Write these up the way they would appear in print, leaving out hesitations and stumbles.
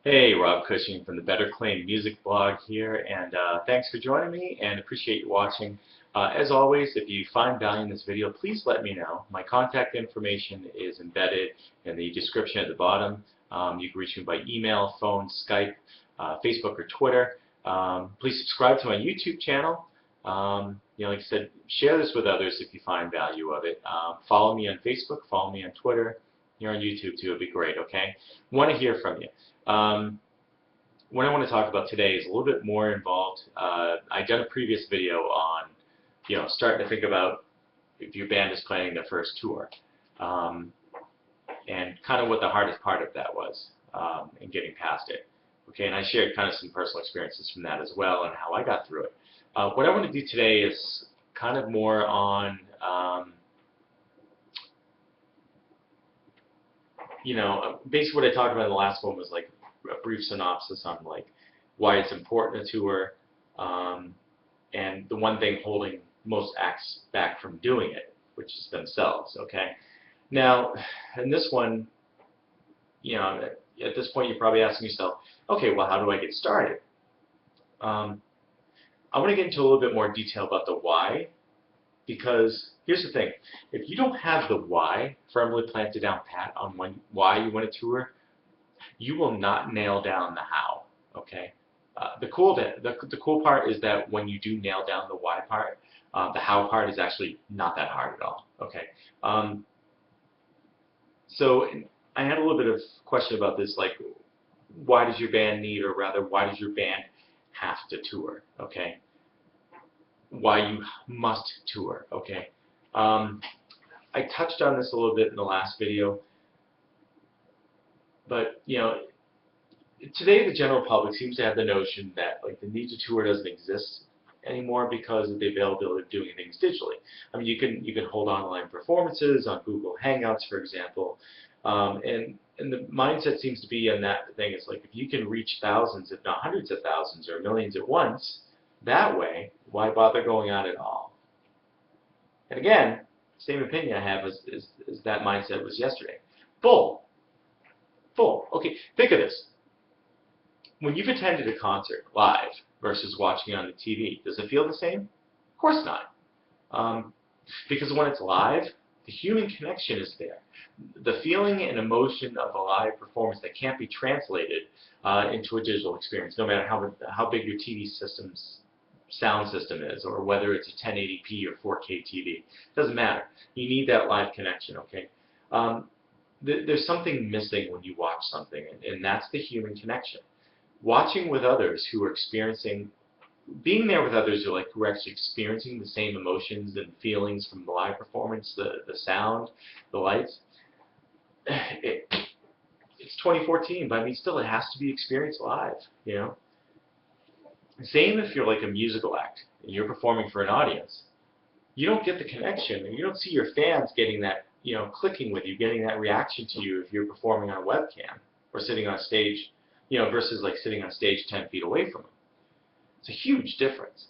Hey, Rob Cushing from the Better Claim Music blog here, and thanks for joining me and appreciate you watching. As always, if you find value in this video, please let me know. My contact information is embedded in the description at the bottom. You can reach me by email, phone, Skype, Facebook, or Twitter. Please subscribe to my YouTube channel. Like I said, share this with others if you find value of it. Follow me on Facebook, follow me on Twitter. You're on YouTube too, it'd be great, okay? Want to hear from you. What I want to talk about today is a little bit more involved. I've done a previous video on, starting to think about if your band is planning their first tour, and kind of what the hardest part of that was, and getting past it. Okay, and I shared kind of some personal experiences from that as well and how I got through it. What I want to do today is kind of more on, basically what I talked about in the last one was like a brief synopsis on like why it's important to tour, and the one thing holding most acts back from doing it, which is themselves. Okay, now in this one, at this point you're probably asking yourself, okay, well, how do I get started? I want to get into a little bit more detail about the why, because here's the thing: if you don't have the why firmly planted down pat on why you want to tour, you will not nail down the how. Okay. The cool part is that when you do nail down the why part, the how part is actually not that hard at all. Okay. So I had a little bit of question about this, like, why does your band need, or rather, why does your band have to tour? Okay. Why you must tour. Okay. I touched on this a little bit in the last video, but today the general public seems to have the notion that like the need to tour doesn't exist anymore because of the availability of doing things digitally. I mean, you can hold online performances on Google Hangouts, for example, and the mindset seems to be on that thing. It's like if you can reach thousands, if not hundreds of thousands or millions at once, that way, why bother going out at all? And again, same opinion I have as that mindset was yesterday. Bull. Okay, think of this. When you've attended a concert live versus watching it on the TV, does it feel the same? Of course not. Because when it's live, the human connection is there. The feeling and emotion of a live performance that can't be translated into a digital experience, no matter how big your TV system's sound system is, or whether it's a 1080p or 4K TV. Doesn't matter. You need that live connection, okay? There's something missing when you watch something, and that's the human connection. Watching with others who are experiencing, being there with others who are actually experiencing the same emotions and feelings from the live performance, the sound, the lights. It's 2014, but I mean, still, it has to be experienced live, Same if you're like a musical act and you're performing for an audience. You don't get the connection, and you don't see your fans getting that, clicking with you, getting that reaction to you if you're performing on a webcam or sitting on stage, versus like sitting on stage 10 feet away from them. It's a huge difference.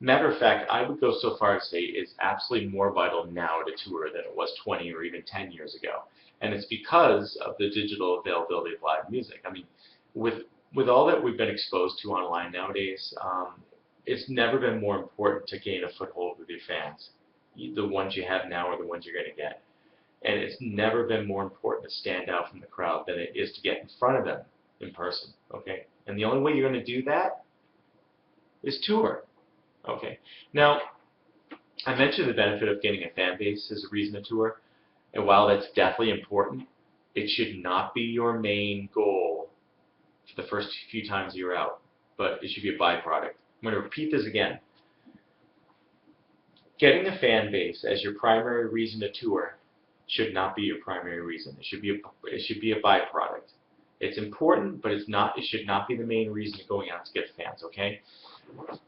Matter of fact, I would go so far as to say it's absolutely more vital now to tour than it was 20 or even 10 years ago. And it's because of the digital availability of live music. I mean, with all that we've been exposed to online nowadays, it's never been more important to gain a foothold with your fans. The ones you have now are the ones you're going to get. And it's never been more important to stand out from the crowd than it is to get in front of them in person, okay? And the only way you're going to do that is tour, okay? Now, I mentioned the benefit of getting a fan base as a reason to tour, and while that's definitely important, it should not be your main goal for the first few times you're out, but it should be a byproduct. I'm going to repeat this again. Getting a fan base as your primary reason to tour should not be your primary reason. It should be a byproduct. It's important, but it should not be the main reason you're going out to get fans, okay?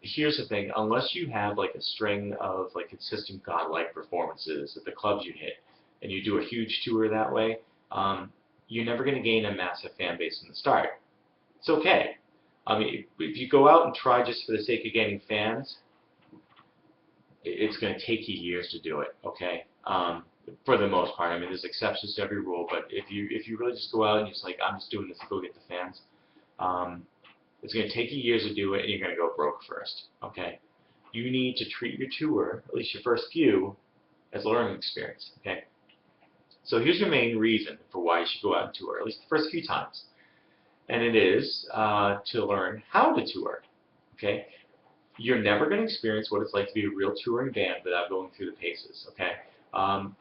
Here's the thing: unless you have like a string of like consistent godlike performances at the clubs you hit, and you do a huge tour that way, you're never going to gain a massive fan base in the start. It's okay. I mean, if you go out and try just for the sake of getting fans, it's going to take you years to do it, okay? for the most part. I mean, there's exceptions to every rule, but if you really just go out and you're just like, I'm just doing this to go get the fans, it's going to take you years to do it, and you're going to go broke first. Okay, you need to treat your tour, at least your first few, as a learning experience. Okay, so here's your main reason for why you should go out and tour, at least the first few times, and it is to learn how to tour. Okay, you're never going to experience what it's like to be a real touring band without going through the paces. Okay.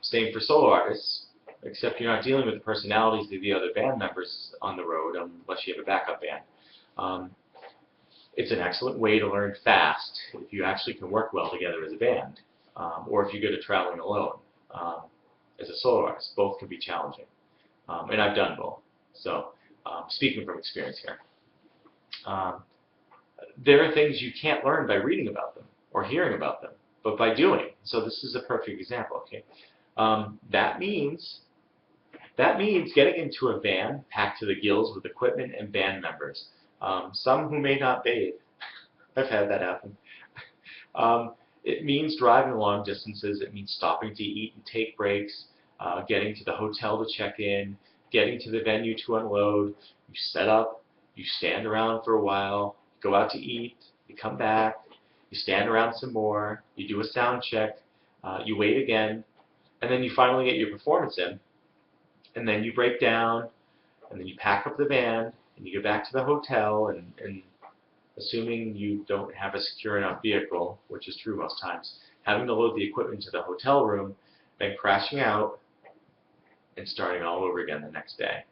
Same for solo artists, except you're not dealing with the personalities of the other band members on the road unless you have a backup band. It's an excellent way to learn fast if you actually can work well together as a band, or if you're good at traveling alone as a solo artist. Both can be challenging, and I've done both. So speaking from experience here, there are things you can't learn by reading about them or hearing about them, but by doing. So this is a perfect example. Okay, that means getting into a van packed to the gills with equipment and band members. Some who may not bathe. I've had that happen. It means driving long distances. It means stopping to eat and take breaks, getting to the hotel to check in, getting to the venue to unload. You set up, you stand around for a while, go out to eat, you come back, you stand around some more, you do a sound check, you wait again, and then you finally get your performance in, and then you break down, and then you pack up the van, and you go back to the hotel, and assuming you don't have a secure enough vehicle, which is true most times, having to load the equipment to the hotel room, then crashing out, and starting all over again the next day.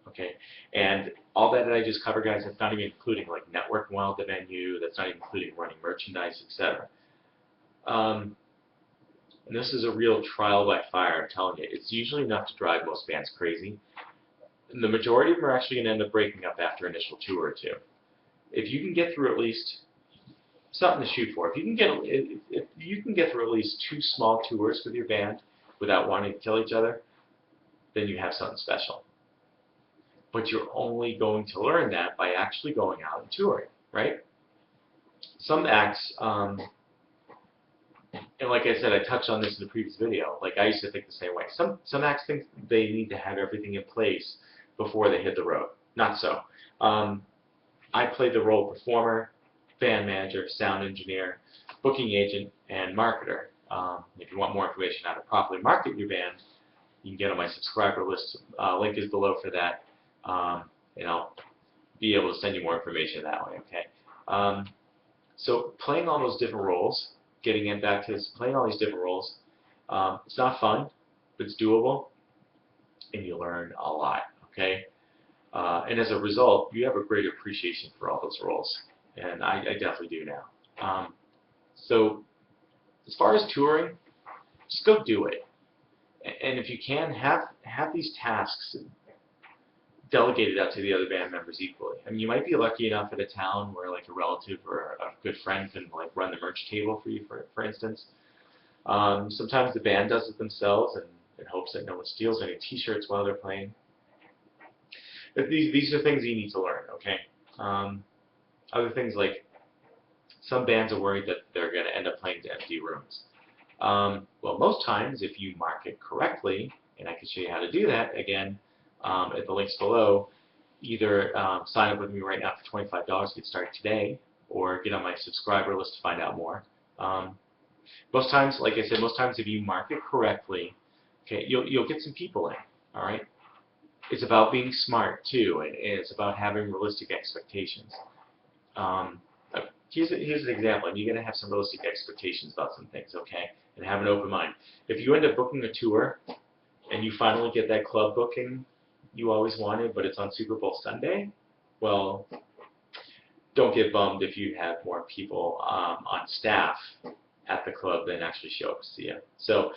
Okay, and all that I just covered, guys, that's not even including like networking while at the venue, that's not even including running merchandise, etc. And this is a real trial by fire, I'm telling you. It's usually enough to drive most bands crazy. And the majority of them are actually going to end up breaking up after an initial tour or two. If you can get through at least something to shoot for, if you can get through at least 2 small tours with your band without wanting to kill each other, then you have something special. But you're only going to learn that by actually going out and touring, right? Some acts, and like I said, I touched on this in the previous video, like I used to think the same way. Some acts think they need to have everything in place before they hit the road. Not so. I played the role of performer, band manager, sound engineer, booking agent, and marketer. If you want more information on how to properly market your band, you can get on my subscriber list. Link is below for that. And I'll be able to send you more information that way, okay? So playing all those different roles, getting in back to this, playing all these different roles, it's not fun, but it's doable, and you learn a lot, okay? And as a result, you have a greater appreciation for all those roles, and I definitely do now. So as far as touring, just go do it. And if you can, have these tasks delegated out to the other band members equally. I mean, you might be lucky enough at a town where like a relative or a good friend can like run the merch table for you, for instance. Sometimes the band does it themselves in hopes that no one steals any t-shirts while they're playing. But these are things you need to learn, okay? Other things like some bands are worried that they're going to end up playing to empty rooms. Well, most times, if you market correctly, and I can show you how to do that, again, at the links below, either sign up with me right now for $25 to get started today, or get on my subscriber list to find out more. Most times, like I said, most times if you market correctly, okay, you'll get some people in, all right? It's about being smart, too, and it's about having realistic expectations. Here's an example, and you're going to have some realistic expectations about some things, okay? And have an open mind. If you end up booking a tour, and you finally get that club booking you always wanted, but it's on Super Bowl Sunday, well, don't get bummed if you have more people on staff at the club than actually show up to see you. So,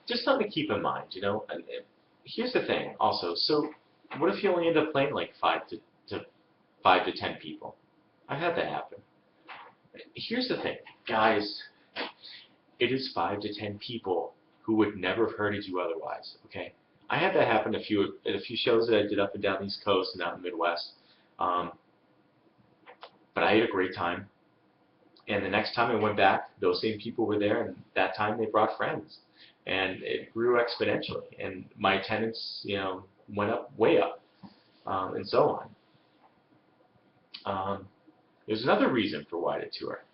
just something to keep in mind, you know. Here's the thing, also. So, what if you only end up playing like 5 to 10 people? I've had that happen. Here's the thing, guys. It is 5 to 10 people who would never have heard of you otherwise. Okay, I had that happen at a few shows that I did up and down the East Coast and out in the Midwest. But I had a great time. And the next time I went back, those same people were there, and that time they brought friends. and it grew exponentially, and my attendance, went up, way up, and so on. There's another reason for why to tour.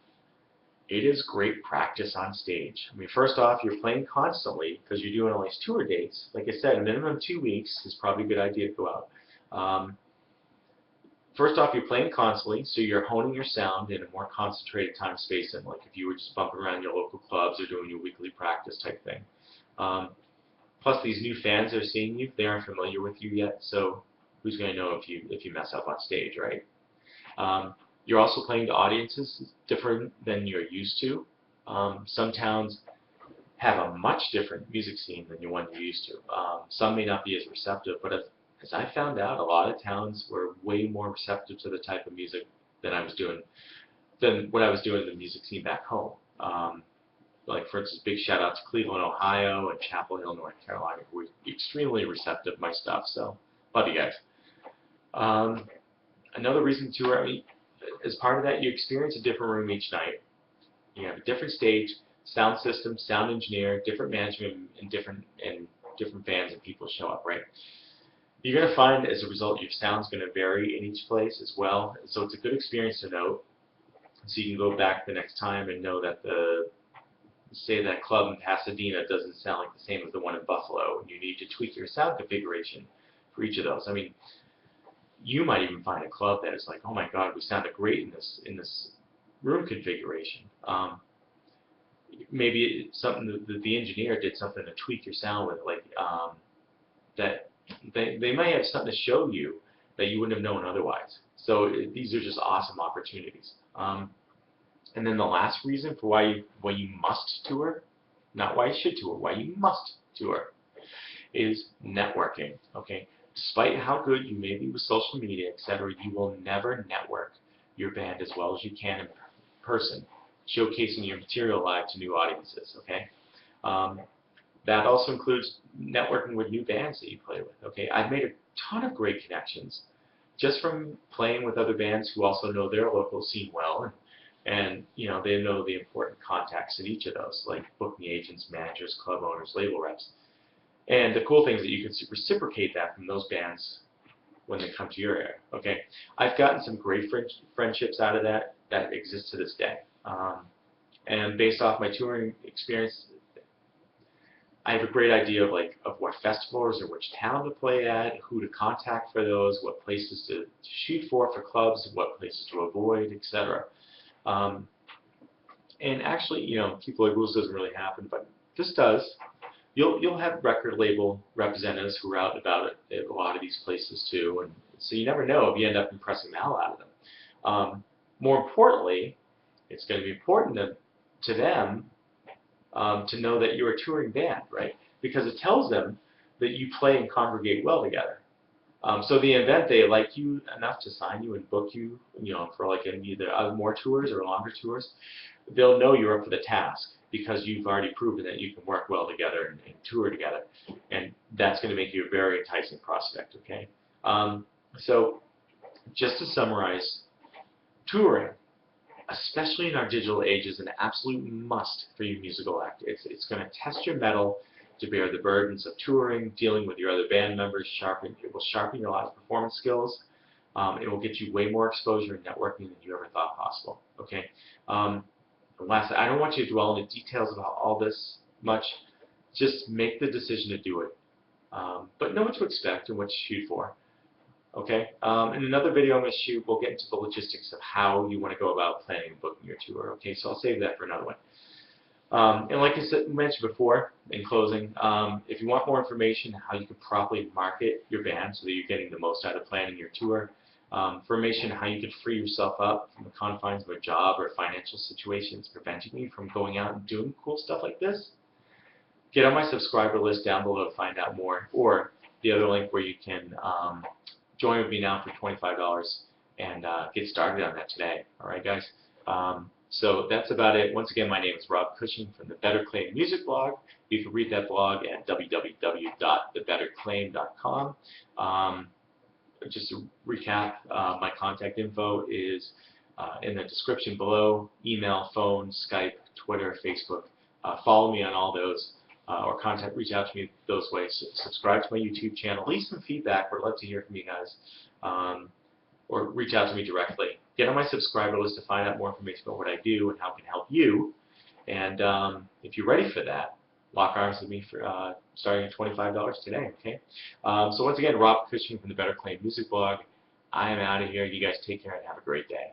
It is great practice on stage. I mean, first off, you're playing constantly because you're doing all these tour dates. Like I said, a minimum 2 weeks is probably a good idea to go out. First off, you're playing constantly, so you're honing your sound in a more concentrated time space than like if you were just bumping around your local clubs or doing your weekly practice type thing. Plus, these new fans are seeing you. They aren't familiar with you yet, so who's going to know if you mess up on stage, right? You're also playing to audiences different than you're used to. Some towns have a much different music scene than the one you're used to. Some may not be as receptive, but as I found out, a lot of towns were way more receptive to the type of music than what I was doing in the music scene back home. Like, for instance, big shout out to Cleveland, Ohio, and Chapel Hill, North Carolina, who were extremely receptive to my stuff. So, love you guys. Another reason to tour, as part of that, you experience a different room each night. You have a different stage, sound system, sound engineer, different management, and different fans and people show up, right? You're going to find, as a result, your sound's going to vary in each place as well. So it's a good experience to note. So you can go back the next time and know that say that club in Pasadena doesn't sound like the same as the one in Buffalo, and you need to tweak your sound configuration for each of those. I mean, you might even find a club that is like, oh my God, we sounded great in this room configuration. Maybe it's something that the engineer did something to tweak your sound with, like that they might have something to show you that you wouldn't have known otherwise. So these are just awesome opportunities. And then the last reason for why you must tour, not why you should tour, why you must tour, is networking. Okay. Despite how good you may be with social media, etc., you will never network your band as well as you can in person, showcasing your material live to new audiences, okay? That also includes networking with new bands that you play with, okay? I've made a ton of great connections just from playing with other bands who also know their local scene well, and they know the important contacts in each of those, like booking agents, managers, club owners, label reps. And the cool thing is that you can reciprocate that from those bands when they come to your area. Okay, I've gotten some great friendships out of that exist to this day. And based off my touring experience, I have a great idea of what festivals or which town to play at, who to contact for those, what places to shoot for clubs, what places to avoid, etc. And actually, people like rules doesn't really happen, but this does. You'll have record label representatives who are out and about at a lot of these places too, and so you never know if you end up impressing the hell out of them. More importantly, it's going to be important to them to know that you're a touring band, right? Because it tells them that you play and congregate well together. So the event they like you enough to sign you and book you, for like either more tours or longer tours, they'll know you're up for the task because you've already proven that you can work well together and tour together, and that's going to make you a very enticing prospect. Okay, so just to summarize, touring, especially in our digital age, is an absolute must for your musical act. It's going to test your mettle to bear the burdens of touring, dealing with your other band members. It will sharpen your live performance skills. It will get you way more exposure and networking than you ever thought possible. Okay. And lastly, I don't want you to dwell on the details about all this much. Just make the decision to do it. But know what to expect and what to shoot for. Okay? In another video I'm going to shoot, we'll get into the logistics of how you want to go about planning and booking your tour. Okay? So I'll save that for another one. And like I mentioned before, in closing, if you want more information on how you can properly market your band so that you're getting the most out of planning your tour, information on how you can free yourself up from the confines of a job or financial situations preventing you from going out and doing cool stuff like this, get on my subscriber list down below to find out more, or the other link where you can join with me now for $25 and get started on that today. All right, guys? So that's about it. Once again, my name is Rob Cushing from the Better Claim Music blog. You can read that blog at www.thebetterclaim.com. Just to recap, my contact info is in the description below: email, phone, Skype, Twitter, Facebook. Follow me on all those. or reach out to me those ways. Subscribe to my YouTube channel. Leave some feedback. We'd love to hear from you guys. Or reach out to me directly. Get on my subscriber list to find out more information about what I do and how I can help you. And if you're ready for that, lock arms with me for starting at $25 today, okay? So once again, Rob Cushing from the Better Claim Music Blog. I am out of here. You guys take care and have a great day.